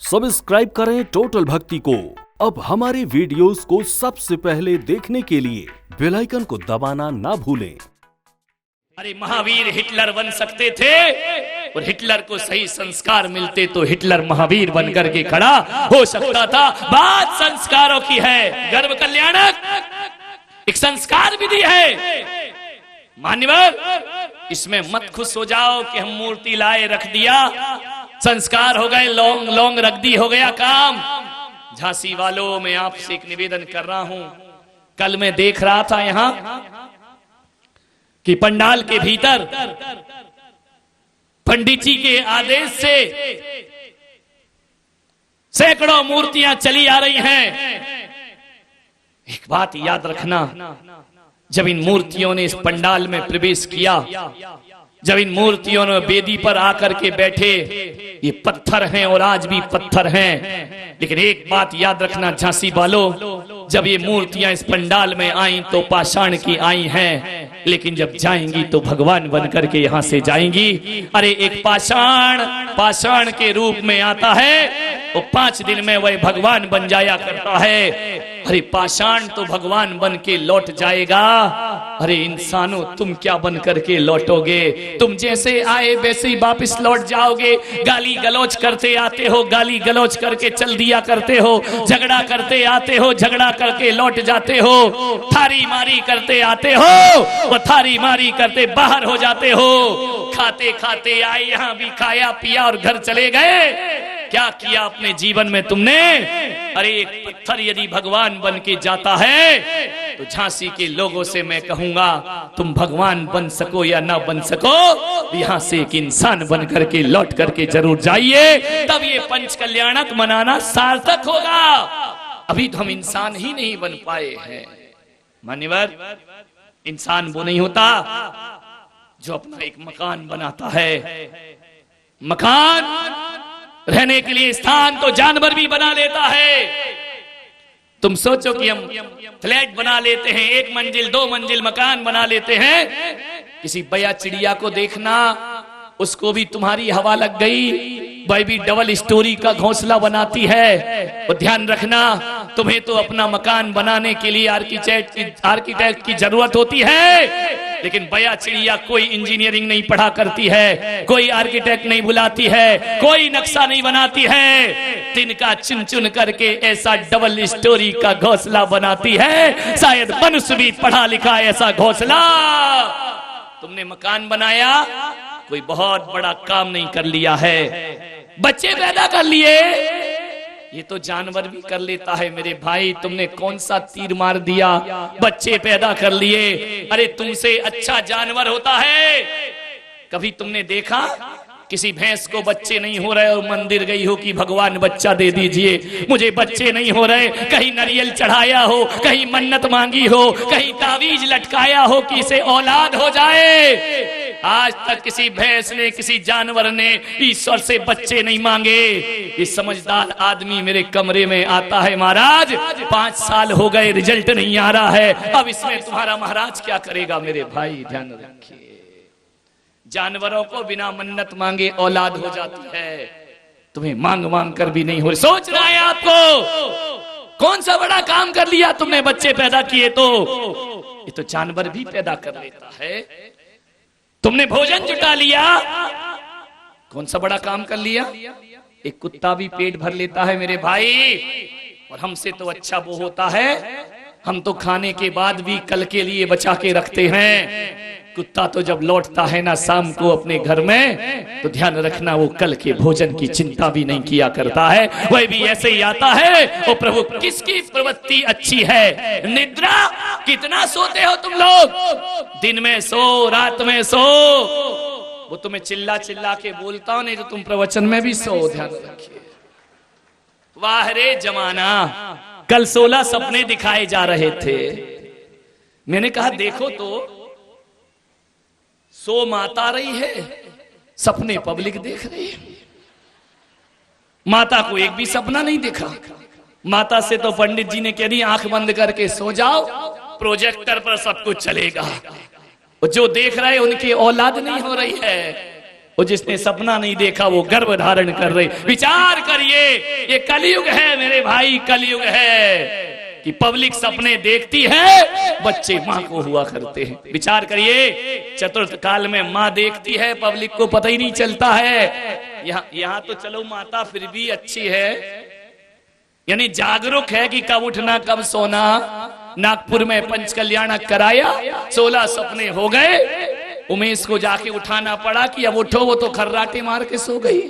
Subscribe करें total भक्ति को। अब हमारे वीडियोस को सबसे पहले देखने के लिए बेल आइकन को दबाना ना भूलें। अरे महावीर हिटलर बन सकते थे और हिटलर को सही संस्कार मिलते तो हिटलर महावीर बनकर के खड़ा हो सकता था। बात संस्कारों की है। गर्भ कल्याणक एक संस्कार विधि है। मान्यवर, इसमें मत खुश हो जाओ कि हम मूर्ति लाए रख दिया, संस्कार हो गए, लौंग लौंग रख दी, हो गया काम। झांसी वालों, मैं आपसे एक निवेदन कर रहा हूं। कल मैं देख रहा था यहां कि पंडाल के भीतर पंडित जी के आदेश से सैकड़ों मूर्तियां चली आ रही हैं। एक बात याद रखना, जब इन मूर्तियों ने इस पंडाल में प्रवेश किया, जब इन मूर्तियों ने वेदी पर आकर के बैठे, ये पत्थर हैं और आज भी पत्थर हैं। लेकिन एक बात याद रखना झांसी वालों, जब ये मूर्तियां इस पंडाल में आई तो पाषाण की आई हैं, लेकिन जब जाएंगी तो भगवान बनकर के यहां से जाएंगी। अरे एक पाषाण के रूप में आता है तो 5 दिन में वह भगवान बन जाया करता है। अरे पाषाण तो भगवान बन के लौट जाएगा। अरे इंसानों, तुम क्या बन करके लौटोगे? तुम जैसे आए वैसे ही वापस लौट जाओगे। गाली गलौज करते आते हो, गाली गलौज करके चल दिया करते हो, झगड़ा करते आते हो, झगड़ा करके लौट जाते हो, थारी मारी करते आते हो और थारी मारी करते बाहर हो जाते हो। खाते खाते आए, यहां भी खाया पिया और घर चले गए। क्या किया अपने जीवन में तुमने? अरे एक पत्थर यदि भगवान बन के जाता है तो झांसी के लोगों से मैं कहूंगा, तुम भगवान बन सको या ना बन सको, यहां से एक इंसान बन करके लौट करके जरूर जाइए, तब ये पंच कल्याणक मनाना सार्थक होगा। अभी तो हम इंसान ही नहीं बन पाए हैं। मान्यवर, इंसान वो नहीं होता जो अपना एक मकान बनाता है। मकान रहने के लिए स्थान तो जानवर भी बना लेता है। तुम सोचो कि हम फ्लैट बना लेते हैं, 1 मंजिल 2 मंजिल मकान बना लेते हैं। किसी बया चिड़िया को देखना, उसको भी तुम्हारी हवा लग गई, वह भी डबल स्टोरी का घोंसला बनाती है। और ध्यान रखना, तुम्हें तो अपना मकान बनाने के लिए आर्किटेक्ट की जरूरत होती है, लेकिन बया चिड़िया कोई इंजीनियरिंग नहीं पढ़ा करती है, कोई आर्किटेक्ट नहीं बुलाती है, कोई नक्शा नहीं बनाती है। तिनका चुन चुन करके ऐसा डबल स्टोरी का घोंसला बनाती है। शायद मनुष्य भी पढ़ा लिखा ऐसा घोंसला। तुमने मकान बनाया, कोई बहुत बड़ा काम नहीं कर लिया है। बच्चे पैदा कर लिए, ये तो जानवर भी कर लेता है मेरे भाई। तुमने कौन सा तीर मार दिया? बच्चे पैदा कर लिए। अरे तुमसे अच्छा जानवर होता है? कभी तुमने देखा किसी भैंस को बच्चे नहीं हो रहे और मंदिर गई हो कि भगवान बच्चा दे दीजिए, मुझे बच्चे नहीं हो रहे? कहीं नारियल चढ़ाया हो, कहीं मन्नत मांगी हो, कहीं तावीज लटकाया हो कि इसे औलाद हो जाए? आज तक किसी भैंस ने, किसी जानवर ने ईश्वर से बच्चे नहीं मांगे। ये समझदार आदमी मेरे कमरे में आता है, महाराज 5 साल हो गए, रिजल्ट नहीं आ रहा है, अब इसमें तुम्हारा महाराज क्या करेगा? मेरे भाई ध्यान रखिए, जानवरों को बिना मन्नत मांगे औलाद हो जाती है, तुम्हें मांग मांग कर भी नहीं हो रही। सोच रहा है आपको कौन सा बड़ा काम कर लिया तुमने, बच्चे पैदा किए? तो ये तो जानवर भी पैदा कर लेता है। तुमने भोजन जुटा लिया, कौन सा बड़ा काम कर लिया? एक कुत्ता भी पेट भर लेता है मेरे भाई। और हमसे तो अच्छा वो होता है, हम तो खाने के बाद भी कल के लिए बचा के रखते हैं। कुत्ता तो जब लौटता है ना शाम को अपने घर में, तो ध्यान रखना वो कल के भोजन की चिंता भी नहीं किया करता है, वह भी ऐसे ही आता है। ओ प्रभु, किसकी प्रवृत्ति अच्छी है? निद्रा कितना सोते हो तुम लोग? दिन में सो, रात में सो। वो तुम्हें चिल्ला चिल्ला के बोलता हूं, नहीं तो तुम प्रवचन में भी सो। ध्यान रखिए। वाह रे जमाना, कल 16 सपने दिखाए जा रहे थे। मैंने कहा देखो तो, सो माता रही है, सपने पब्लिक देख रही है। माता को एक भी सपना नहीं दिखा। माता से तो पंडित जी ने कह दी आंख बंद करके सो जाओ, प्रोजेक्टर पर सब कुछ चलेगा। जो देख रहे उनकी औलाद नहीं हो रही है। और जिसने सपना नहीं देखा वो गर्भ धारण कर रहे। विचार करिए, ये कलयुग है मेरे भाई, कलयुग है कि पब्लिक सपने देखती है, बच्चे माँ को हुआ करते हैं। विचार करिए, चतुर्थ काल में माँ देखती है, पब्लिक को पता ही नहीं चलता है। यहाँ तो चलो माता फिर भी अच्छी है, यानी जागरूक है कि कब उठना कब सोना। नागपुर में पंच कल्याण कराया, 16 सपने हो गए। उमेश को जाके उठाना पड़ा कि अब उठो, वो तो खर्राटे मार के सो गई।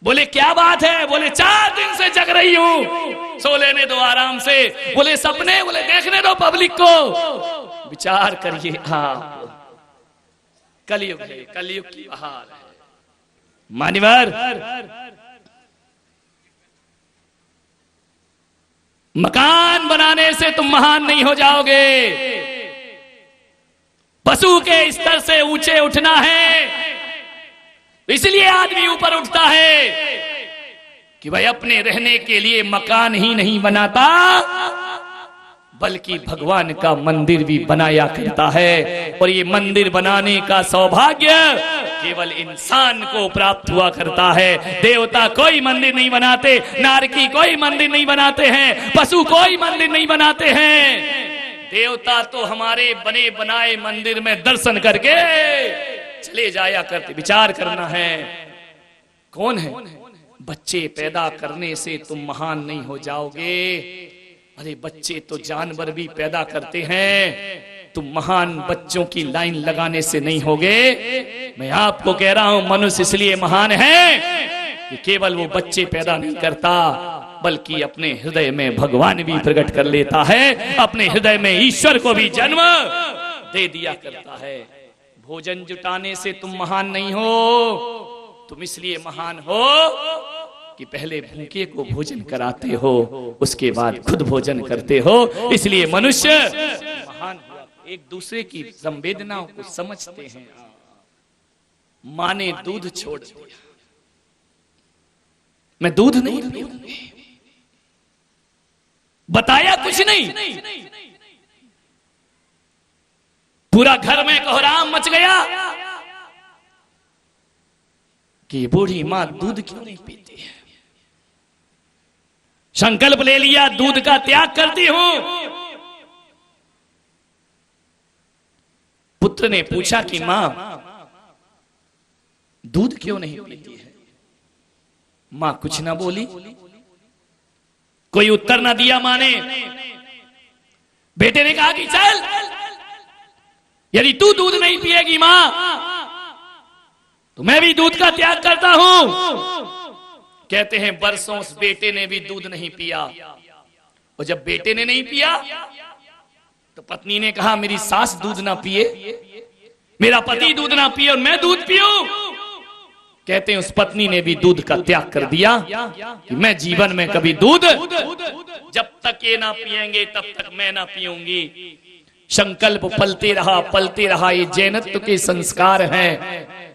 बोले क्या बात है? बोले 4 दिन से जग रही हूं, सो लेने दो आराम से। बोले सपने? बोले देखने दो पब्लिक को। विचार करिए, हाँ कलयुग है, कलयुग की बहार है। मान्यवर, मकान बनाने से तुम महान नहीं हो जाओगे, पशु के स्तर से ऊंचे उठना है। इसलिए आदमी ऊपर उठता है कि भाई अपने रहने के लिए मकान ही नहीं बनाता, बल्कि भगवान का मंदिर भी बनाया करता है। और ये मंदिर बनाने का सौभाग्य केवल इंसान को प्राप्त हुआ करता है। देवता कोई मंदिर नहीं बनाते, नारकी कोई मंदिर नहीं बनाते हैं, पशु कोई मंदिर नहीं बनाते हैं। देवता तो हमारे बने बनाए मंदिर में दर्शन करके चले जाया करते। विचार करना है, कौन है? बच्चे पैदा करने से तुम महान नहीं हो जाओगे। अरे बच्चे तो जानवर भी पैदा करते हैं, तुम महान बच्चों की लाइन लगाने से नहीं होगे। मैं आपको कह रहा हूं, मनुष्य इसलिए महान है कि केवल वो बच्चे पैदा नहीं करता, बल्कि अपने हृदय में भगवान भी प्रकट कर लेता है, अपने हृदय में ईश्वर को भी जन्म दे दिया करता है। भोजन जुटाने से तुम महान नहीं हो, तुम इसलिए महान हो कि पहले भूखे को भोजन कराते हो, उसके बाद खुद भोजन करते हो। इसलिए मनुष्य महान हुआ, एक दूसरे की संवेदनाओं को समझते हैं। माँ ने दूध छोड़ दिया, मैं दूध नहीं पीऊंगी, बताया कुछ नहीं। पूरा घर में कोहराम मच गया कि बूढ़ी मां दूध क्यों नहीं पीती है। संकल्प ले लिया, दूध का त्याग करती हूं। पुत्र ने पूछा कि मां दूध क्यों नहीं पीती है? मां कुछ ना बोली, कोई उत्तर ना दिया मां ने। बेटे ने कहा कि चल, यदि तू दूध नहीं पिएगी मां, तो मैं भी दूध का त्याग करता हूं। कहते हैं बरसों उस बेटे ने भी दूध नहीं पिया, और जब बेटे ने नहीं पिया तो पत्नी ने कहा मेरी सास दूध ना पिए, मेरा पति दूध ना पिए और मैं दूध पीऊं। कहते हैं उस पत्नी ने भी दूध का त्याग कर दिया कि मैं जीवन में कभी दूध, जब तक ये ना पिएंगे तब तक मैं ना पीऊंगी। संकल्प पलते रहा, ये जैनत्व के संस्कार हैं।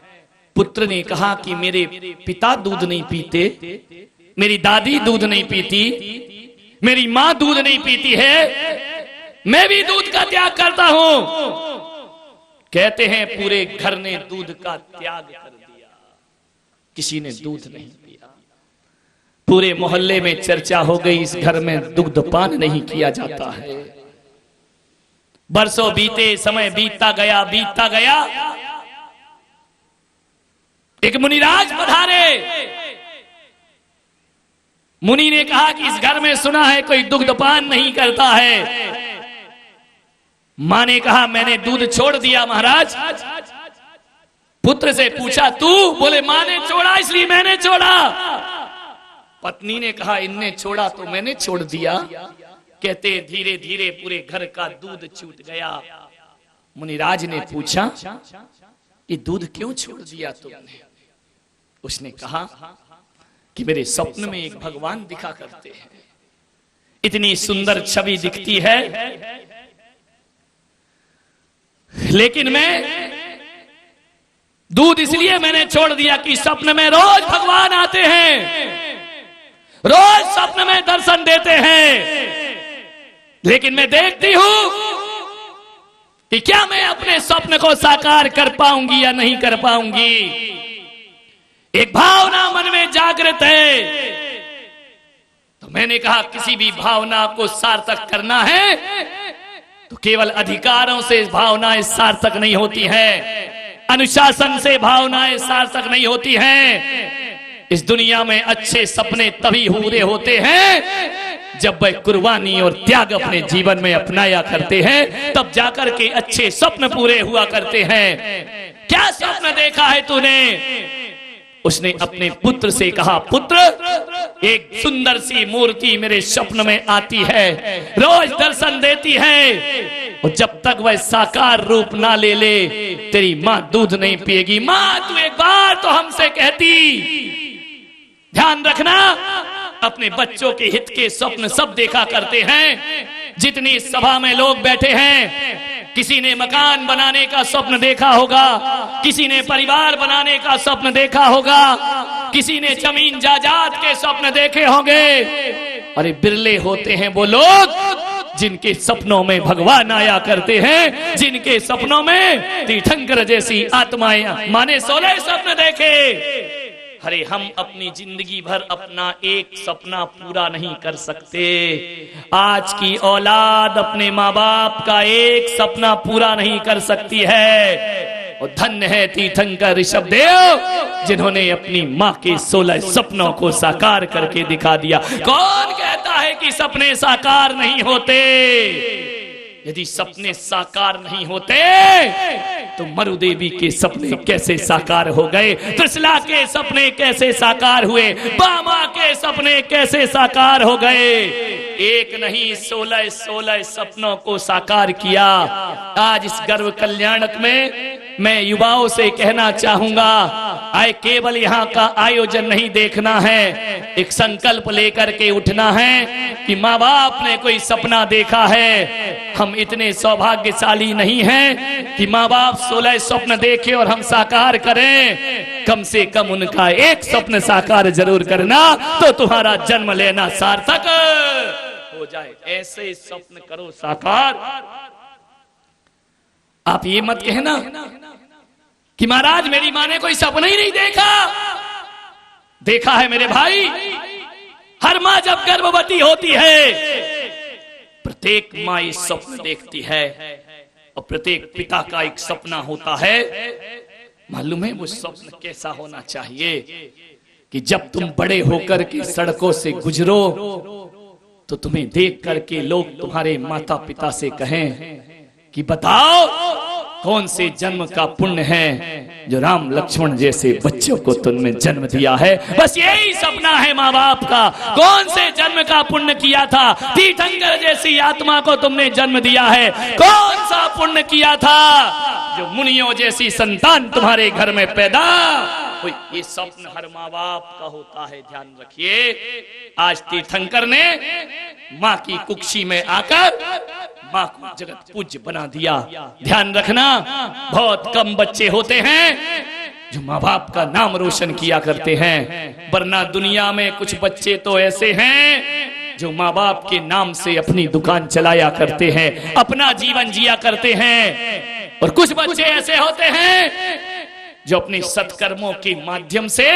पुत्र ने कहा कि मेरे पिता दूध नहीं पीते, मेरी दादी दूध नहीं पीती, मेरी मां दूध नहीं पीती है, मैं भी दूध का त्याग करता हूं। कहते हैं पूरे घर ने दूध का त्याग कर दिया, किसी ने दूध नहीं पिया। पूरे मोहल्ले में चर्चा हो गई, इस घर में दुग्धपान नहीं किया जाता है। बरसों बीते, समय बीतता गया। एक मुनिराज पधारे। मुनि ने कहा कि इस घर में सुना है कोई दुग्धपान नहीं करता है। मां ने कहा मैंने दूध छोड़ दिया महाराज। पुत्र से पूछा तू? बोले मां ने छोड़ा इसलिए मैंने छोड़ा। पत्नी ने कहा इनने छोड़ा तो मैंने छोड़ दिया। कहते धीरे धीरे पूरे घर का दूध छूट गया। मुनिराज ने पूछा ये दूध क्यों छोड़ दिया तुमने? उसने कहा कि मेरे स्वप्न में एक भगवान दिखा करते हैं, इतनी सुंदर छवि दिखती है, लेकिन मैं दूध इसलिए मैंने छोड़ दिया कि स्वप्न में रोज भगवान आते हैं, रोज स्वप्न में दर्शन देते हैं, लेकिन मैं देखती हूं कि क्या मैं अपने स्वप्न को साकार कर पाऊंगी या नहीं कर पाऊंगी। एक भावना मन में जागृत है, तो मैंने कहा किसी भी भावना को सार्थक करना है तो केवल अधिकारों से भावनाएं सार्थक नहीं होती है, अनुशासन से भावनाएं सार्थक नहीं होती हैं। इस दुनिया में अच्छे सपने तभी पूरे होते हैं जब वह कुर्बानी और त्याग अपने जीवन में अपनाया करते हैं, तब जाकर के अच्छे स्वप्न पूरे हुआ करते हैं। क्या स्वप्न देखा है तूने? उसने अपने पुत्र से कहा, पुत्र एक सुंदर सी मूर्ति मेरे स्वप्न में आती है, रोज दर्शन देती है, और जब तक वह साकार रूप ना ले ले तेरी मां दूध नहीं पिएगी। मां तू एक बार तो हमसे कहती। ध्यान रखना, अपने बच्चों के हित के स्वप्न सब देखा करते हैं। जितनी सभा में लोग बैठे हैं, किसी ने मकान बनाने का स्वप्न देखा होगा, किसी ने परिवार बनाने का स्वप्न देखा होगा, किसी ने जमीन जायदाद के स्वप्न देखे होंगे। अरे बिरले होते हैं वो लोग जिनके सपनों में भगवान आया करते हैं, जिनके सपनों में तीर्थंकर जैसी आत्माएं माने 16 स्वप्न देखे। अरे हम अपनी जिंदगी भर अपना एक सपना पूरा नहीं कर सकते। आज की औलाद अपने माँ बाप का एक सपना पूरा नहीं कर सकती है। और धन्य है तीर्थंकर ऋषभदेव जिन्होंने अपनी माँ के 16 सपनों को साकार करके दिखा दिया। कौन कहता है कि सपने साकार नहीं होते? यदि सपने साकार नहीं होते तो मरुदेवी के सपने कैसे साकार हो गए, त्रिशला के सपने कैसे साकार हुए, बामा के सपने कैसे साकार हो गए। एक नहीं 16 सपनों को साकार किया। आज इस गर्व कल्याणक में मैं युवाओं से कहना चाहूंगा, आए केवल यहाँ का आयोजन नहीं देखना है, एक संकल्प लेकर के उठना है कि माँ बाप ने कोई सपना देखा है। हम इतने सौभाग्यशाली नहीं हैं कि माँ बाप 16 स्वप्न देखे और हम साकार करें। कम से कम उनका एक स्वप्न साकार जरूर करना तो तुम्हारा जन्म लेना सार्थक हो जाए। ऐसे स्वप्न करो साकार। आप ये मत कहना कि महाराज मेरी माँ ने कोई सपना ही नहीं देखा। देखा है मेरे भाई। हर माँ जब गर्भवती होती है, प्रत्येक माँ ये स्वप्न देखती है और प्रत्येक पिता का एक सपना होता है। मालूम है वो स्वप्न कैसा होना चाहिए कि जब तुम बड़े होकर के सड़कों से गुजरो तो तुम्हें देख करके लोग तुम्हारे माता पिता से कहें कि बताओ कौन से जन्म का पुण्य है जो राम लक्ष्मण जैसे बच्चों को तुमने जन्म दिया है। बस यही सपना है माँ बाप का। कौन से जन्म का पुण्य किया था, तीर्थंकर जैसी आत्मा को तुमने जन्म दिया है। कौन सा पुण्य किया था जो मुनियों जैसी संतान तुम्हारे घर में पैदा। ये स्वप्न हर माँ बाप का होता है, ध्यान रखिए। आज तीर्थंकर ने माँ की कुक्षी में आकर माँ को जगत पूज्य बना दिया। ध्यान रखना, बहुत कम बच्चे होते हैं जो माँ बाप का नाम रोशन किया करते हैं, वरना दुनिया में कुछ बच्चे तो ऐसे हैं जो माँ बाप के नाम से अपनी दुकान चलाया करते हैं, अपना जीवन जिया करते हैं। और कुछ बच्चे ऐसे होते हैं जो अपने सत्कर्मों के माध्यम से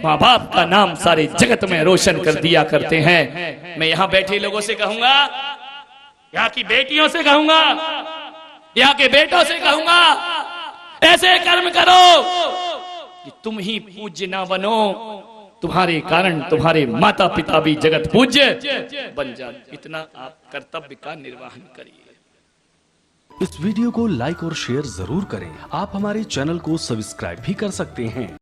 माँ बाप का नाम सारे जगत में रोशन कर दिया करते हैं। मैं यहाँ बैठे लोगों से कहूंगा, यहाँ की बेटियों से कहूंगा, यहाँ के बेटों से कहूंगा, ऐसे कर्म करो कि तुम ही पूज्य ना बनो, तुम्हारे कारण तुम्हारे माता पिता भी जगत पूज्य बन जाए। इतना आप कर्तव्य का निर्वहन करिए। इस वीडियो को लाइक और शेयर जरूर करें। आप हमारे चैनल को सब्सक्राइब भी कर सकते हैं।